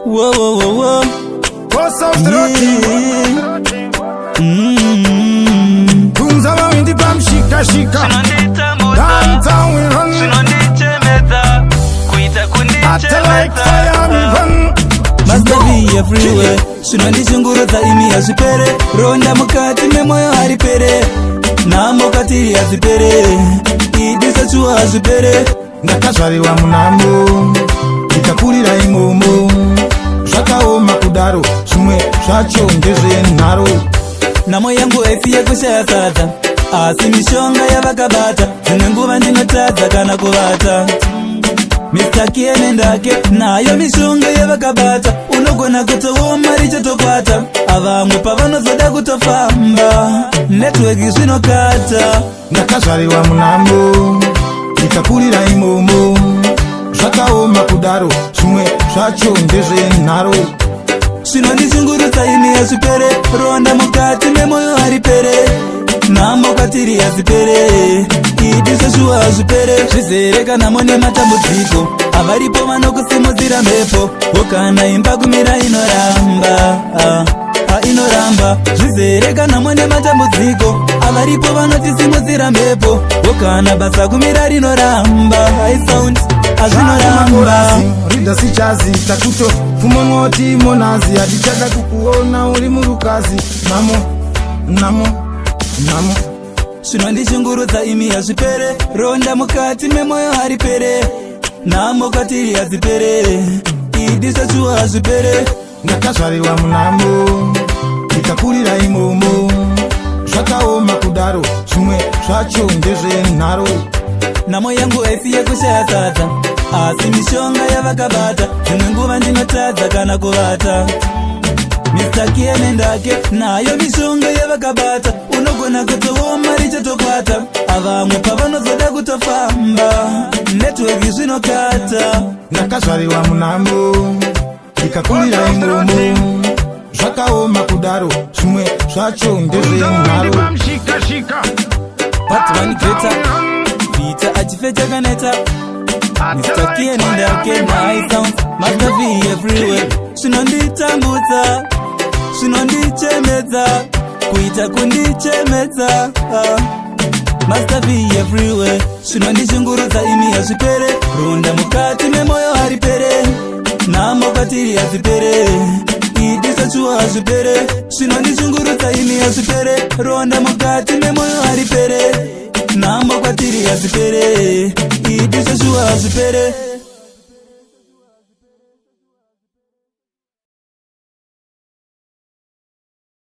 Whoa, whoa, whoa, whoa. What's up, Kunza wa windi pam shika shika. Downtown we run. Ata like fire we run. Must be everywhere. Sunandi shunguru za imi ya zipere. Ronda mukati memoyo haripere. Na mokati ya zipere. Idisa chua zipere. Nakashari wa munambo. Ikakulira imomo. Shakao makudaro. Sumwe shacho ngeze naro. Namo yangu efiye kushaya sata. Asimishonga ya vakabata. Zinenguva ndinotadza kana kuvata. Mr. Kiene ndake nayo mishonga ya vakabata. Unogona kutowo maricho tokwata. Avamwe pavanozoda kutofamba. Network zvinokata. Nakashari wa munambo. Ikakulira imomo. Shakao makudaro. Sumwe shacho ngeze naro. Svinondishungurudza imi yazvipere. Ronda mukati memoyo haripere. Namokatiri yazvipere. Idiseshuwa zvipere. Zvizere kana mone matambudziko. Avaripo vanokusimudzira mhepo. Ukana imba kumira inoramba. Inoramba. Zvizere kana mone matambudziko. Avaripo vanotisimudzira mhepo. Ukana basa kumira rinoramba. I sound azvinoramba. Rida sichazi takuto fumongoti monazi. Adichada kukuona uri murukazi. Namo Svinondishungurudza imi yazvipere. Ronda mukati memoyo haripere. Namokatiri yazvipere. Idiseshuwa hazvipere. Nakashariwa munambo. Ikakulira imomo. Zvakaoma kudaro. Zvimwe zvacho ndezve nharo. Namo yangu efiye kushaya sadza. Asi mishonga yavakabata. Dzimwe nguva ndinotadza kana kuvata. Mr. Kiene ndake nayo mishonga yavakabata. Unogona kutowo maricho tokwata. Avamwe pavanozoda kutofamba. Network zvinokata. Nakashariwa munambo. Ikakulira imomo. Zvakaoma kudaro. Zvimwe zvacho ndezve nharo. Batman Greta Vita achifecha kaneta. Mr. Kiene ndake my sound must be everywhere. Svinonditambudza. Svinondichemedza. Kuita kundichemedza. Must be everywhere. Svinondishungurudza imi yazvipere. Ronda mukati memoyo haripere. Namokatiri yazvipere. Idiseshuwa hazvipere. Svinondishungurudza imi yazvipere. Ronda mukati memoyo haripere. Namokatiri yazvipere. Idiseshuwa hazvipere.